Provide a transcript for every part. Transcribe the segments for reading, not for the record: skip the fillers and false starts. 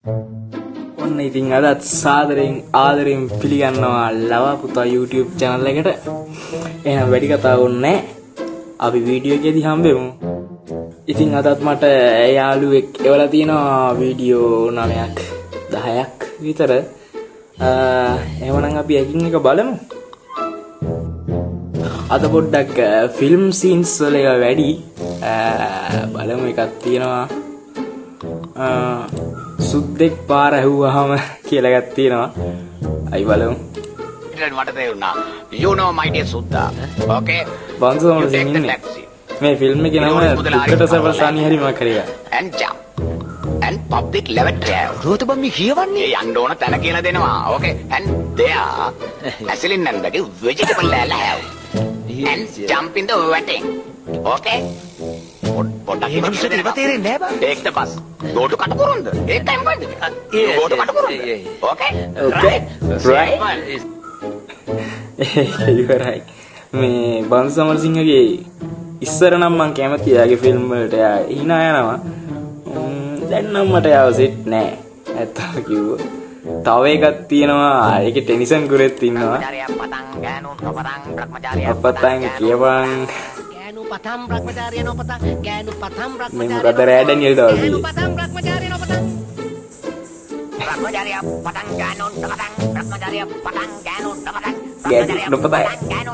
ඔන්න ඉතින් අදත් සාදරයෙන් ආදරයෙන් පිළිගන්නවා ලවා පුතා YouTube channel එකට. එහෙනම් වැඩි කතා ඕනේ අපි වීඩියෝ එකේදී හම්බෙමු. ඉතින් අදත් මට යාළුවෙක් එවලා තියෙනවා වීඩියෝ 9ක් 10ක් විතර. එහෙනම් අපි එකින් එක බලමු. අද පොඩ්ඩක් ෆිල්ම් සීන්ස් වල වැඩි බලමු එකක් තියෙනවා. සුද්දෙක් පාර ඇහුවාම කියලා එකක් තියෙනවා. අයි බලමු. මට තේරුණා. You know my dear Sudha. Okay. බන්සෝම ඉන්නේ. මේ ෆිල්ම් එකේ නම දුකට සපසානි හරි මොකක් හරි එක. And jump. And public lavatory. රෝත බම් මේ කියවන්නේ යන්න ඕන තැන කියලා දෙනවා. Okay. And there ඇසිලින් නන්දගේ vegetable lala have. And jump in the wetting. Okay. පොඩ්ඩක් ඉවසට ඉව තේරෙන්නේ නැහැ බං. Take the bus. Go to Katukurunda? ඒකයි මොකද? Go to Katukurunda? Okay. Right. ඉවරයි. මේ බන්සමර සිංහගේ ඉස්සර නම් මං කැමති යාගේ ෆිල්ම් වලට hina යනවා. දැන් නම් මට යාව සෙට් නෑ. ඇත්තම කිව්වොත්. තව එකක් තියෙනවා. ඒකේ ටෙනිසන් ගුරෙත් ඉන්නවා. අපතන් කියවන් පතම් බ්‍රහ්මචාරිය නොපතං ගෑනු පතම් මේ මොකද රෑ ඩැනියල් දාවි පතම් බ්‍රහ්මචාරිය නොපතං බ්‍රහ්මචාරිය පතං ගෑනු නොපතං බ්‍රහ්මචාරිය පතං ගෑනු නොපතං ගෑනු නොපතං ගෑනු නොපතං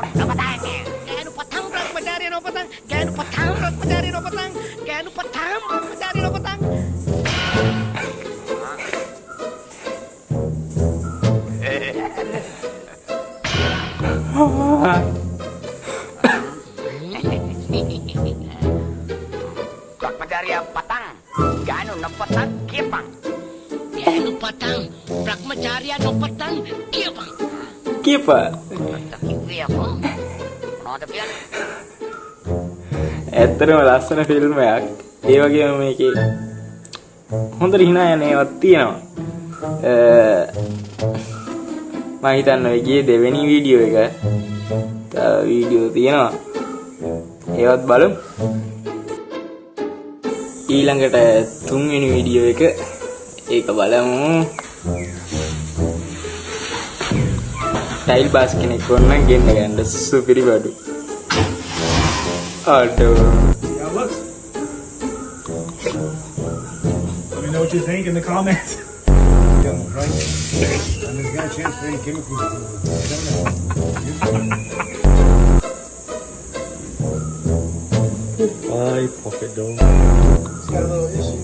ගෑනු පතම් බ්‍රහ්මචාරිය නොපතං ගෑනු පතම් බ්‍රහ්මචාරිය නොපතං ගෑනු පතම් බ්‍රහ්මචාරිය නොපතං බ්‍රහ්මචාරිය පතං ගෑනු නොපතං කියපං ගෑනු පතම් බ්‍රහ්මචාරිය නොපතං කියපං කියපා ඇත්තටම ලස්සන ෆිල්ම් එකක්. ඒ වගේම මේකේ හොඳට hina යන ඒවාත් තියෙනවා. මම හිතන්නේ ගියේ දෙවෙනි වීඩියෝ එක. තව වීඩියෝ තියෙනවා. ඒවත් බලමු. ඊළඟට තුන්වෙනි වීඩියෝ එක ඒක බලමු. ටයිල් බාස් කෙනෙක් වොන්න ගෙන්න ගන්න සුපිරි බඩු. ආටෝ. Yeah, look. Let me know what you think in the comments. Yeah, right. And there's got a chance for any chemicals. Bye, pocket dog. It's got a little issue.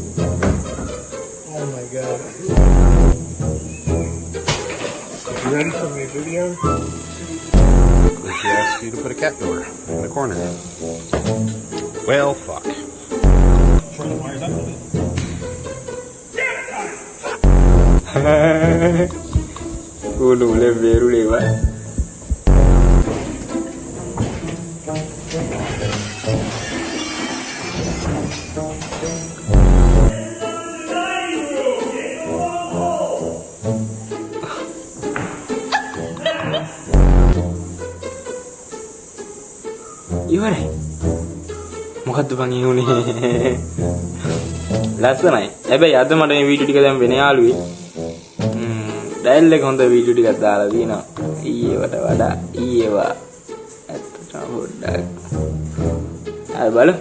Oh my god. You ready for my video? She asked you to put a cat door in the corner. Well, fuck. Turn the wires up a bit. උළුල වේරුලේවා. ඉවරයි. මොකද්ද බං ඉන්නේ? ලස්සනයි. හැබැයි අද මට මේ video ටික දැන් වෙන යාළුවේ. ඩයල් එක හොඳ වීඩියෝ ටිකක් දාලා තියෙනවා. ඊයේවට වඩා ඊයේවා ඇත්තටම පොඩ්ඩක්. හරි බලමු.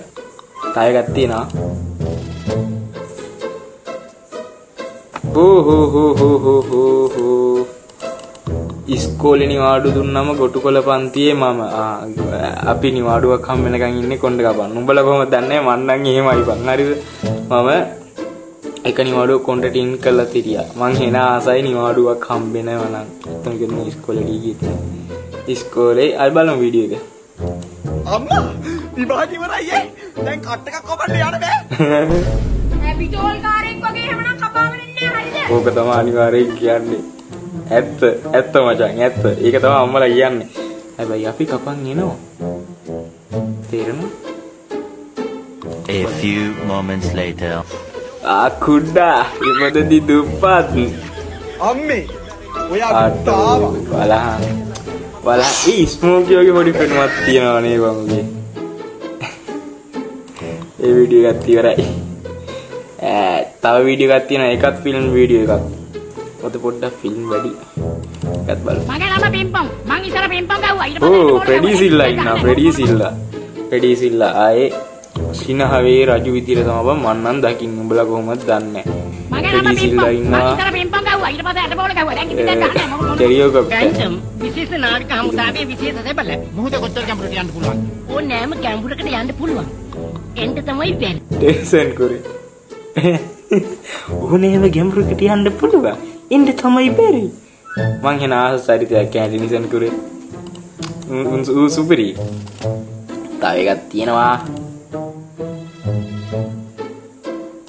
තව එකක් තියෙනවා. හෝ ඉස්කෝලේ නිවාඩු දුන්නම ගොටුකොළ පන්තියේ මම අපි නිවාඩුවක් හම් වෙනකන් ඉන්නේ කොණ්ඩ කපන්න. උඹලා කොහොමද දන්නේ? මං නම් එහෙමයි බං. හරිද? මම එක නිවාඩුවක් කොණ්ඩ ටින් කරලා තිරියා. මං එන ආසයි නිවාඩුවක් හම්බෙනවා නම්. නැත්නම් කියන්නේ ඉස්කෝලේ ගිහින් ඉස්කෝලේ අය බලමු වීඩියෝ එක. අම්මා විභාග ඉවරයි ඈ. දැන් කට් එකක් කොපන්න යන්න බෑ. පිටෝල් කාරෙක් වගේ එහෙමනම් කපාගෙන ඉන්නේ හරිද? ඕක තමයි අනිවාර්යයෙන් කියන්නේ. ඇත්ත මචං ඇත්ත. ඒක තමයි අම්මලා කියන්නේ. හැබැයි අපි කපන් එනවා. තේරෙනවද? A few moments later. කුඩා ඉපදෙදි දුප්පත්. අම්මේ ඔයා තාවා. බලහන් ස්මෝකියෝගේ පොඩි පෙනුමක් තියෙනවා නේ වගේ. ඒ වීඩියෝ එකත් ඉවරයි. තව වීඩියෝ එකක් තියෙනවා. ඒකත් ෆිල්ම් වීඩියෝ එකක්. ඔත පොඩ්ඩක් ෆිල්ම් වැඩි. ඒකත් බලමු. මගේ නම පිම්පොන්. මං ඉතර පිම්පොන් ගාවා. ඊට ඕ ප්‍රෙඩි සිල්ලා ඉන්නවා. ප්‍රෙඩි සිල්ලා ආයේ සිනහවේ රජු විදියට තමයි මන්නම් දකින්න. උඹලා කොහොමද දන්නේ? මගේ ප්‍රෙඩි සිල්ලා ඉන්නවා. ඉතර පිම්පොන් ගාවා. ඊට පස්සේ අට බෝල ගාවා. දැන් කිව්ද ගන්න මොකද? කෙරියෝ කප්ටන්. ගෑන්ටම් විශේෂ නාවික හමුදාවේ විශේෂ සෙබල. මොහොත කොච්චර කැඹුරට යන්න පුළුවන්? ඕනෑම කැඹුරකට යන්න පුළුවන්. එන්න තමයි බැරි. ටේසන් කුරේ. ඕනෑම ගැඹුරකට යන්න පුළුවන්. එන්න තමයි බැරි. මං හින ආස සරිතයක් කියන්නේ ටේසන් කුරේ. උන් සුපරි. තව එකක් තියෙනවා.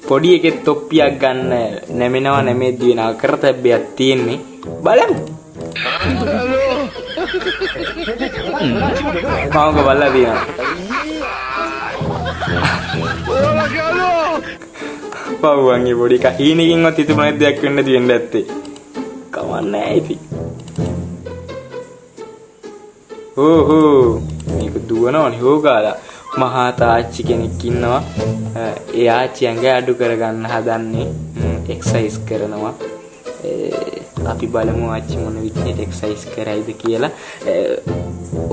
පොඩි එකේ තොප්පියක් ගන්න නැමෙනවා නැමෙද්දි වෙන අකරතැබ්බයක් තියෙන්නේ. බලමු. මාවක බලලා තියෙනවා. පව්වන්ගේ පොඩි එකා හීනකින්වත් හිතුනේ දෙයක් වෙන්න තියෙන්න ඇත්තේ. කවන්නේ ඉතින්. හෝ මේක දුවනවනේ හොගාලා. මහා තාච්චි කෙනෙක් ඉන්නවා. ඒ ආච්චි ඇඟ අඩු කරගන්න හදන්නේ. එක්සර්සයිස් කරනවා. අපි බලමු ආච්චි මොන විදිහට එක්සර්සයිස් කරයිද කියලා.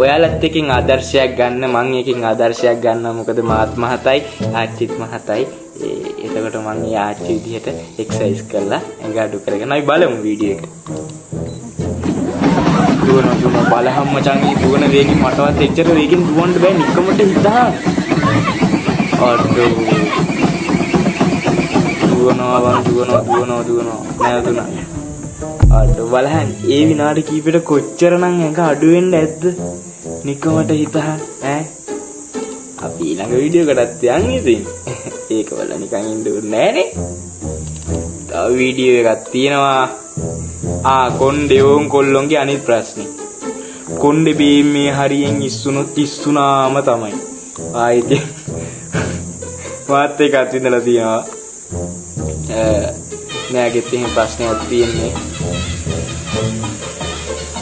ඔයාලත් එකකින් ආදර්ශයක් ගන්න. මම එකකින් ආදර්ශයක් ගන්නවා. මොකද මාත් මහතයි ආච්චිත් මහතයි. එතකොට මම ඒ ආච්චි විදිහට එක්සර්සයිස් කරලා ඇඟ අඩු කරගෙන අපි බලමු වීඩියෝ එක. දුවන බලහම් මචං මේ දුවන වේගෙන් මටවත් එච්චර වේගෙන් දුවන්න බෑ. නිකමට හිතා. අඩෝ. දුවනවා නැවතුණා. අඩෝ බලහන් ඒ විනාඩි කීපෙට කොච්චරනම් ඇඟ අඩු වෙන්න ඇද්ද? නිකමට හිතා ඈ. අපි ඊළඟ වීඩියෝ එකටත් යන් ඉතින්. ඒක බලලා නිකන් ඉන්න ඕනේ නෑනේ. තව වීඩියෝ එකක් තියෙනවා. කොණ්ඩේ ඕම් කොල්ලොන්ගේ අනිත් ප්‍රශ්නේ. කොණ්ඩේ බීමේ හරියෙන් ඉස්සුනොත් ඉස්සුනාම තමයි. ආයිත් වාත් එකක් විඳලා තියෙනවා. නෑගෙත් එහෙම ප්‍රශ්නයක් තියෙන්නේ.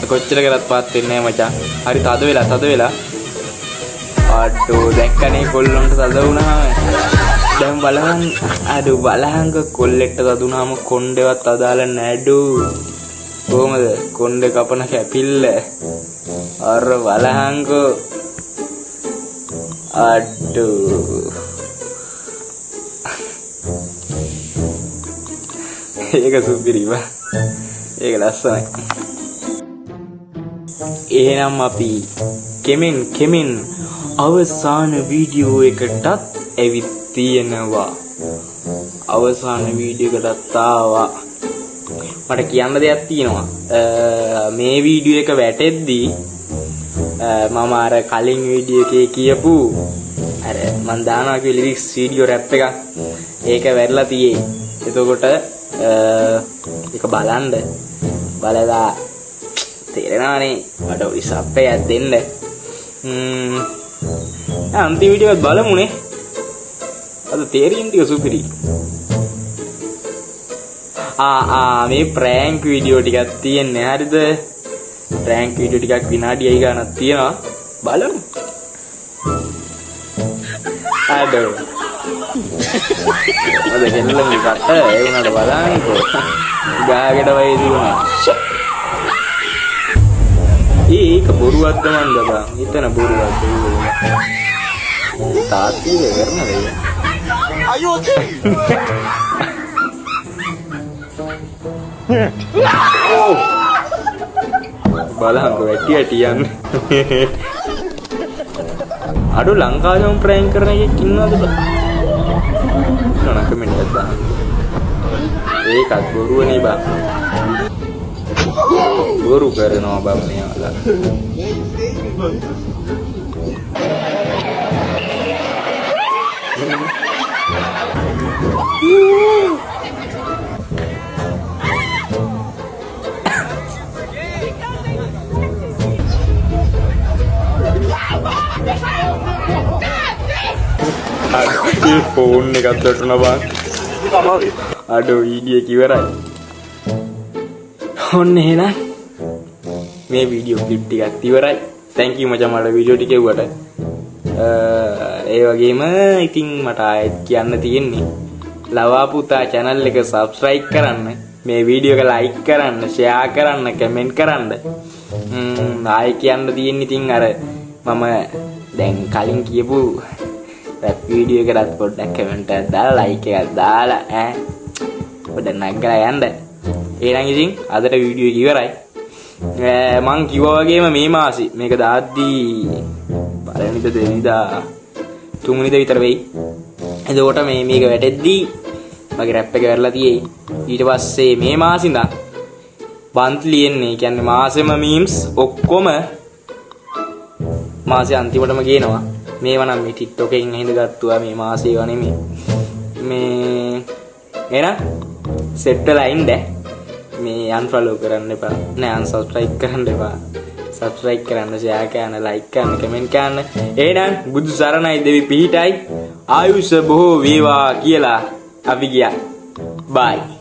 කොච්චර කරත් පාත් වෙන්නේ නෑ මචං. හරි තද වෙලා. අඩෝ දැක්කනේ කොල්ලොන්ට තද වුණාම. දැන් බලහන් කොල්ලෙක්ට තද වුණාම කොණ්ඩේවත් අදාළ නෑඩෝ. කොහමද කොණ්ඩේ කපන කැපිල්ල. අර බලහන්කෝ. අඩෝ ඒක සුපිරිවා. ඒක ලස්සනයි. එහෙනම් අපි කෙමෙන් අවසාන වීඩියෝ එකටත් ඇවිත් තියෙනවා. අවසාන වීඩියෝ එකටත් ආවා. මට කියන්න දෙයක් තියෙනවා. මේ වීඩියෝ එක වැටෙද්දී මම අර කලින් වීඩියෝ එකේ කියපු අර මන් දානවා කිය ලිරික්ස් වීඩියෝ රැප් එකක් ඒක වැරලා තියේ. එතකොට ඒක බලලා තේරෙනවානේ මට ඉස්සප් එකක් දෙන්න. අන්තිම වීඩියෝ එකත් බලමුනේ. අද තේරීම් ටික සුපිරි. මේ ප්‍රෑන්ක් වීඩියෝ ටිකක් තියෙන්නේ. හරිද? ප්‍රෑන්ක් වීඩියෝ ටිකක් විනාඩියයි ගණක් තියෙනවා. බලමු. අඩෝ. අද ගෙන්නලා මේ කට ඒ උනට බලන්නකෝ. ගාගෙන වයි දුවනවා. ඒක බොරුවක්ද මන්ද බං? හිතන බොරුවක්ද? තාත්තිගේ කරනද ඒක? අයියෝ බලහංකෝ වැටි යන්නේ. අඩු ලංකාවෙම ප්‍රෑන්ක් කරන එකෙක් ඉන්නවද බං? නෝනා කමෙන්ට් එකක් දාන්න. ඒකත් බොරුවනේ බං. බොරු කරනවා බං මෙයාලා. ෆෝන් එකක් වැටුණා බං. අඩෝ වීඩියෝ එක ඉවරයි. ඔන්න එහෙනම් මේ වීඩියෝ ක්ලිප් ටිකත් ඉවරයි. thank you මචං මට වීඩියෝ ටික එව්වට. ඒ වගේම ඉතින් මට ආයෙත් කියන්න තියෙන්නේ ලවා පුතා channel එක subscribe කරන්න. මේ වීඩියෝ එක like කරන්න, share කරන්න, comment කරන්න. ආයි කියන්න තියෙන ඉතින් අර මම දැන් කලින් කියපු රැප් වීඩියෝ එකකට පොඩ්ඩක් comment එකක් දාලා like එකක් දාලා පොඩ්ඩක් නගලා යන්න. එහෙනම් ඉතින් අදට වීඩියෝ එක ඉවරයි. මං කිව්වා වගේම මේ මාසෙ මේක දාද්දී පළවෙනිද දෙවෙනිදා තුන්වෙනිද විතර වෙයි. එතකොට මේක වැටෙද්දී මගේ රැප් එක වැරලා තියෙයි. ඊට පස්සේ මේ මාසෙ ඉඳන් monthly එන්නේ. කියන්නේ මාසෙම memes ඔක්කොම මාසෙ අන්තිමටම ගේනවා. මේවා නම් මේ TikTok එකෙන් හින්දගත්තුවා මේ මාසේ ඒවා නෙමෙයි. මේ එහෙනම් සෙට් වෙලා ඉන්න. මේ unfollow කරන්න එපා. නෑ unsubscribe කරන්න එපා. subscribe කරන්න, share කරන්න, like කරන්න, comment කරන්න. එහෙනම් බුදු සරණයි දෙවි පිහිටයි. ආයුෂ බොහෝ වේවා කියලා අපි ගියා. bye.